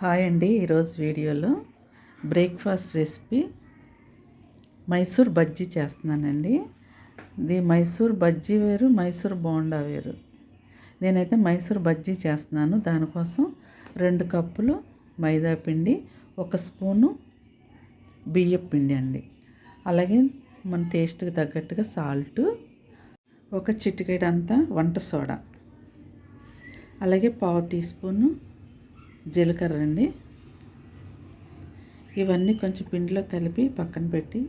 Hi అండి. ఈరోజు వీడియోలో బ్రేక్ఫాస్ట్ రెసిపీ మైసూర్ బజ్జీ చేస్తున్నానండి. ఇది మైసూర్ బజ్జీ వేరు, మైసూర్ బోండా వేరు. నేనైతే మైసూర్ బజ్జీ చేస్తున్నాను. దానికోసం 2 కప్పులు మైదా పిండి, 1 స్పూను బియ్యం పిండి అండి. అలాగే మన టేస్ట్కి తగ్గట్టుగా సాల్టు, 1 చిటికెడంతా వంట సోడా, అలాగే 1/2 టీ స్పూను జీలకర్ర అండి. ఇవన్నీ కొంచెం పిండిలో కలిపి పక్కన పెట్టి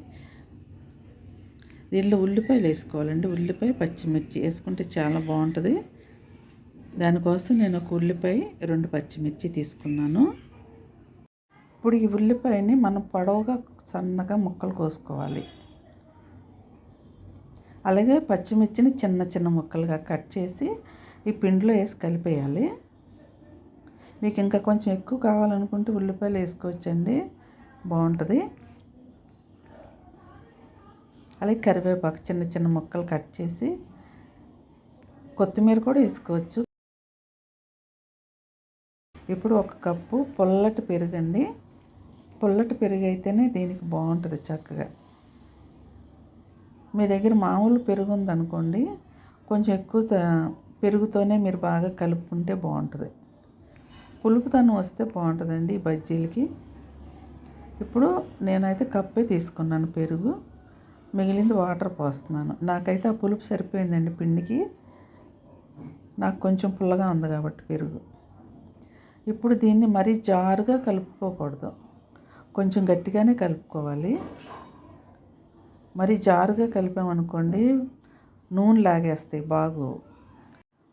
దీనిలో ఉల్లిపాయలు వేసుకోవాలండి. ఉల్లిపాయ, పచ్చిమిర్చి వేసుకుంటే చాలా బాగుంటుంది. దానికోసం నేను 1 ఉల్లిపాయ, 2 పచ్చిమిర్చి తీసుకున్నాను. ఇప్పుడు ఈ ఉల్లిపాయని మనం పొడవుగా సన్నగా ముక్కలు కోసుకోవాలి. అలాగే పచ్చిమిర్చిని చిన్న చిన్న ముక్కలుగా కట్ చేసి ఈ పిండిలో వేసి కలిపేయాలి. మీకు ఇంకా కొంచెం ఎక్కువ కావాలనుకుంటే ఉల్లిపాయలు వేసుకోవచ్చండి, బాగుంటుంది. అలాగే కరివేపాకు చిన్న చిన్న ముక్కలు కట్ చేసి, కొత్తిమీర కూడా వేసుకోవచ్చు. ఇప్పుడు 1 కప్పు పుల్లటి పెరుగండి. పుల్లటి పెరుగు అయితేనే దీనికి బాగుంటుంది చక్కగా. మీ దగ్గర మామూలు పెరుగు ఉందనుకోండి, కొంచెం ఎక్కువ పెరుగుతోనే మీరు బాగా కలుపుకుంటే బాగుంటుంది. పులుపుతనం వస్తే బాగుంటుందండి ఈ బజ్జీలకి. ఇప్పుడు నేనైతే కప్పే తీసుకున్నాను పెరుగు, మిగిలింది వాటర్ పోస్తున్నాను. నాకైతే ఆ పులుపు సరిపోయిందండి పిండికి, నాకు కొంచెం పుల్లగా ఉంది కాబట్టి పెరుగు. ఇప్పుడు దీన్ని మరీ జారుగా కలుపుకోకూడదు, కొంచెం గట్టిగానే కలుపుకోవాలి. మరి జారుగా కలిపామనుకోండి నూనె లాగేస్తాయి బాగు.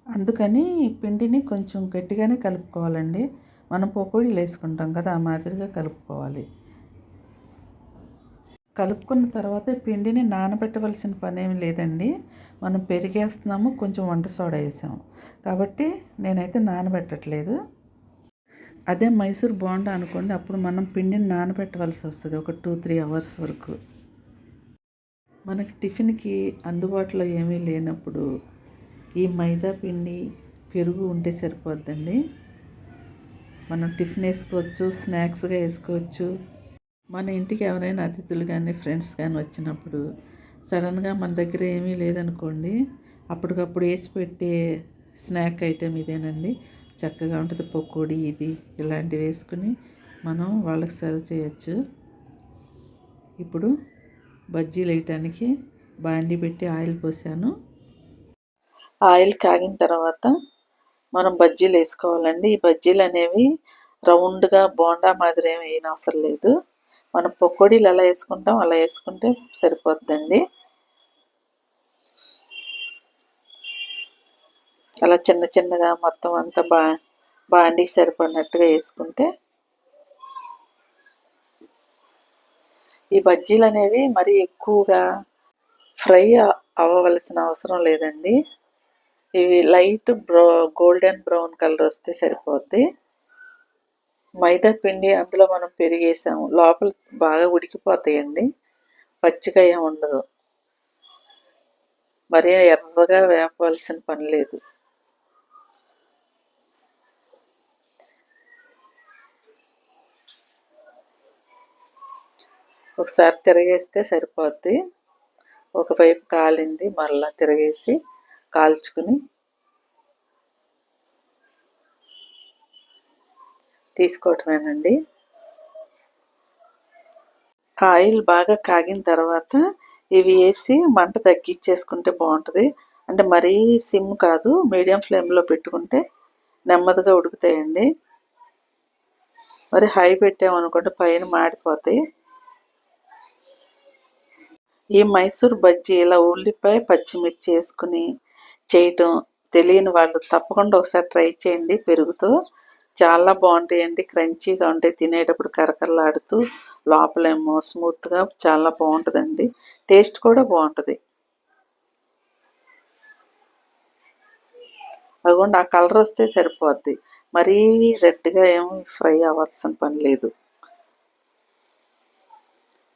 అందుకని పిండిని కొంచెం గట్టిగానే కలుపుకోవాలండి. మనం పకోడీలు వేసుకుంటాం కదా, ఆ మాదిరిగా కలుపుకోవాలి. కలుపుకున్న తర్వాత పిండిని నానబెట్టవలసిన పని ఏమి లేదండి. మనం పెరిగేస్తున్నాము, కొంచెం వంట సోడా వేసాము కాబట్టి నేనైతే నానబెట్టట్లేదు. అదే మైసూర్ బోండా అనుకోండి, అప్పుడు మనం పిండిని నానబెట్టవలసి వస్తుంది ఒక 2-3 అవర్స్ వరకు. మనకి టిఫిన్కి అందుబాటులో ఏమీ లేనప్పుడు ఈ మైదా పిండి, పెరుగు ఉంటే సరిపోద్దండి. మనం టిఫిన్ వేసుకోవచ్చు, స్నాక్స్గా వేసుకోవచ్చు. మన ఇంటికి ఎవరైనా అతిథులు కానీ ఫ్రెండ్స్ కానీ వచ్చినప్పుడు సడన్గా మన దగ్గర ఏమీ లేదనుకోండి, అప్పటికప్పుడు వేసి పెట్టే స్నాక్ ఐటెం ఇదేనండి. చక్కగా ఉంటుంది. పకోడీ ఇది ఇలాంటివి వేసుకుని మనం వాళ్ళకి సర్వ్ చేయొచ్చు. ఇప్పుడు బజ్జీలు వేయటానికి బాండీ పెట్టి ఆయిల్ పోసాను. ఆయిల్ కాగిన తర్వాత మనం బజ్జీలు వేసుకోవాలండి. ఈ బజ్జీలు అనేవి రౌండ్గా బోండా మాదిరి ఏమి వేయనవసరం లేదు. మనం పకోడీలు ఎలా వేసుకుంటాం అలా వేసుకుంటే సరిపోద్దండి. అలా చిన్న చిన్నగా మొత్తం అంతా బాండీకి సరిపడినట్టుగా వేసుకుంటే, ఈ బజ్జీలు అనేవి మరీ ఎక్కువగా ఫ్రై అవ్వవలసిన అవసరం లేదండి. ఇవి లైట్ గోల్డెన్ బ్రౌన్ కలర్ వస్తే సరిపోద్ది. మైదా పిండి అందులో మనం పెరిగేసాము, లోపల బాగా ఉడికిపోతాయండి, పచ్చిగా ఏమి ఉండదు. మరీ ఎర్రగా వేపవలసిన పని లేదు. ఒకసారి తిరగేస్తే సరిపోద్ది. ఒకవైపు కాలింది మళ్ళీ తిరగేసి కాల్చుకుని తీసుకోవటమేనండి. ఆయిల్ బాగా కాగిన తర్వాత ఇవి వేసి మంట తగ్గించేసుకుంటే బాగుంటుంది. అంటే మరీ సిమ్ కాదు, మీడియం ఫ్లేమ్లో పెట్టుకుంటే నెమ్మదిగా ఉడుకుతాయండి. మరి హై పెట్టామనుకుంటే పైన మాడిపోతాయి. ఈ మైసూర్ బజ్జీ ఇలా ఉల్లిపాయ, పచ్చిమిర్చి వేసుకుని చేయటం తెలియని వాళ్ళు తప్పకుండా ఒకసారి ట్రై చేయండి. పెరుగుతో చాలా బాగుంటాయండి, క్రంచీగా ఉంటాయి, తినేటప్పుడు కరకరలాడుతూ, లోపలేమో స్మూత్గా చాలా బాగుంటుందండి. టేస్ట్ కూడా బాగుంటుంది. అదిగోండి, ఆ కలర్ వస్తే సరిపోద్ది, మరీ రెడ్గా ఏమి ఫ్రై అవ్వాల్సిన పని లేదు.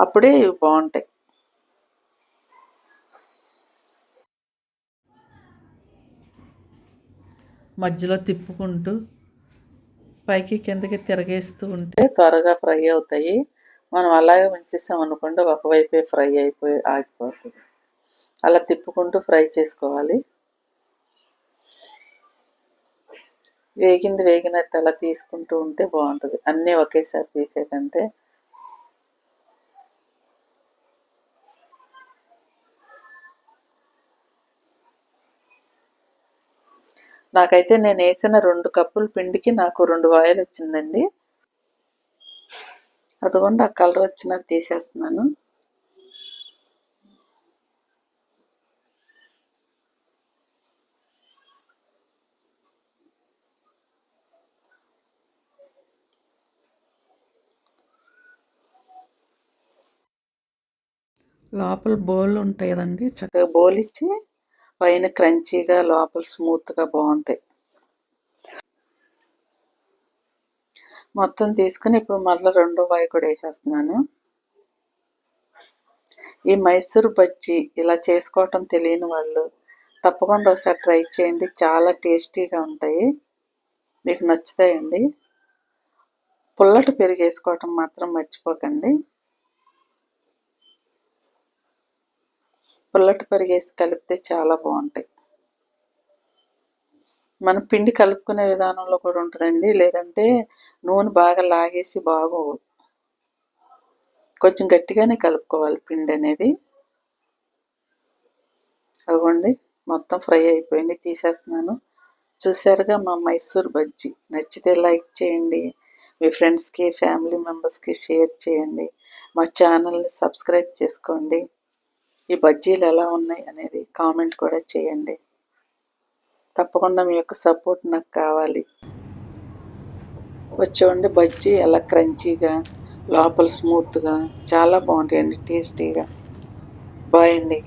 అప్పుడే ఇవి బాగుంటాయి. మధ్యలో తిప్పుకుంటూ పైకి కిందకి తిరగేస్తూ ఉంటే త్వరగా ఫ్రై అవుతాయి. మనం అలాగే ఉంచేసామనుకోండి ఒకవైపే ఫ్రై అయిపోయి ఆగిపోతుంది. అలా తిప్పుకుంటూ ఫ్రై చేసుకోవాలి. వేగినట్టు అలా తీసుకుంటూ ఉంటే బాగుంటుంది. అన్నీ ఒకేసారి తీసేకంటే. నాకైతే నేను వేసిన 2 కప్పుల పిండికి నాకు 2 వాయిలు వచ్చిందండి. అదిగోండి ఆ కలర్ వచ్చినాక తీసేస్తున్నాను. లోపల బోల్ ఉంటాయి కదండి, చక్కగా బోల్ ఇచ్చి పైన క్రంచీగా లోపల స్మూత్గా బాగుంటాయి. మొత్తం తీసుకుని ఇప్పుడు మళ్ళీ రెండో వాయి కూడా వేసేస్తున్నాను. ఈ మైసూర్ బజ్జీ ఇలా చేసుకోవటం తెలియని వాళ్ళు తప్పకుండా ఒకసారి ట్రై చేయండి. చాలా టేస్టీగా ఉంటాయి, మీకు నచ్చుతాయండి. పుల్లటి పెరుగు వేసుకోవటం మాత్రం మర్చిపోకండి. పుల్లటి పెరుగు వేసి కలిపితే చాలా బాగుంటాయి. మనం పిండి కలుపుకునే విధానంలో కూడా ఉంటుందండి. లేదంటే నూనె బాగా లాగేసి బాగోవు. కొంచెం గట్టిగానే కలుపుకోవాలి పిండి అనేది. అదిగోండి మొత్తం ఫ్రై అయిపోయింది, తీసేస్తున్నాను. చూసారుగా మా మైసూర్ బజ్జీ. నచ్చితే లైక్ చేయండి, మీ ఫ్రెండ్స్కి ఫ్యామిలీ మెంబర్స్కి షేర్ చేయండి. మా ఛానల్ని సబ్స్క్రైబ్ చేసుకోండి. ఈ బజ్జీలు ఎలా ఉన్నాయి అనేది కామెంట్ కూడా చేయండి. తప్పకుండా మీ యొక్క సపోర్ట్ నాకు కావాలి. వచ్చేవండి బజ్జీ ఎలా క్రంచీగా లోపల స్మూత్గా చాలా బాగుంటాయండి, టేస్టీగా. బాయ్ అండి.